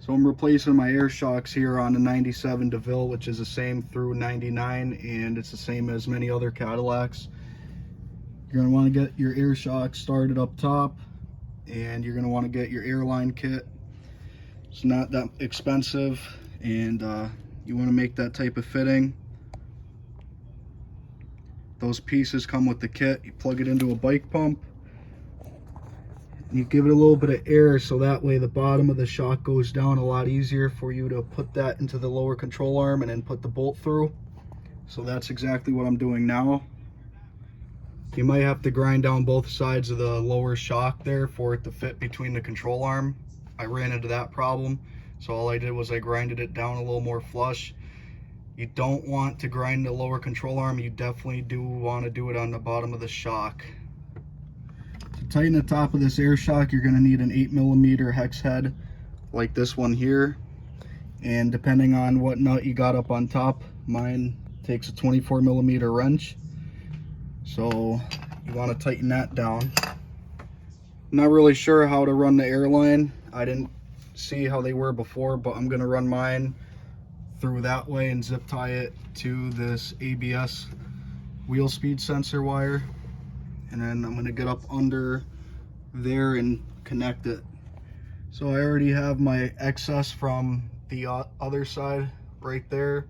So I'm replacing my air shocks here on the 97 Deville, which is the same through 99, and it's the same as many other Cadillacs. You're going to want to get your air shocks started up top, and you're going to want to get your airline kit. It's not that expensive, and you want to make that type of fitting. Those pieces come with the kit. You plug it into a bike pump, and you give it a little bit of air so that way the bottom of the shock goes down a lot easier for you to put that into the lower control arm and then put the bolt through. So that's exactly what I'm doing now. You might have to grind down both sides of the lower shock there for it to fit between the control arm. I ran into that problem, so all I did was I grinded it down a little more flush. You don't want to grind the lower control arm. You definitely do want to do it on the bottom of the shock. To tighten the top of this air shock, you're going to need an 8mm hex head like this one here, and depending on what nut you got up on top, mine takes a 24mm wrench, so you want to tighten that down. I'm not really sure how to run the airline. I didn't see how they were before, but I'm going to run mine through that way and zip tie it to this ABS wheel speed sensor wire, and then I'm going to get up under there and connect it. So I already have my excess from the other side right there.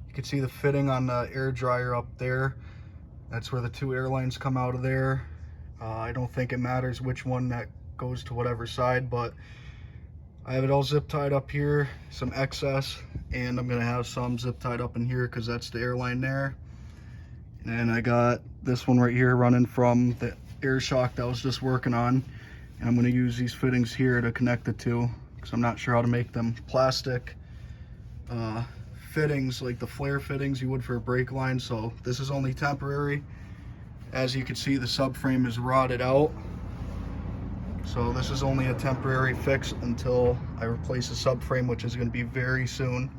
You can see the fitting on the air dryer up there. That's where the two airlines come out of there. I don't think it matters which one that goes to whatever side, but I have it all zip tied up here, some excess, and I'm gonna have some zip tied up in here because that's the airline there. And I got this one right here running from the air shock that I was just working on, and I'm gonna use these fittings here to connect the two because I'm not sure how to make them. Plastic fittings like the flare fittings you would for a brake line, so this is only temporary. As you can see, the subframe is rotted out, so this is only a temporary fix until I replace the subframe, which is going to be very soon.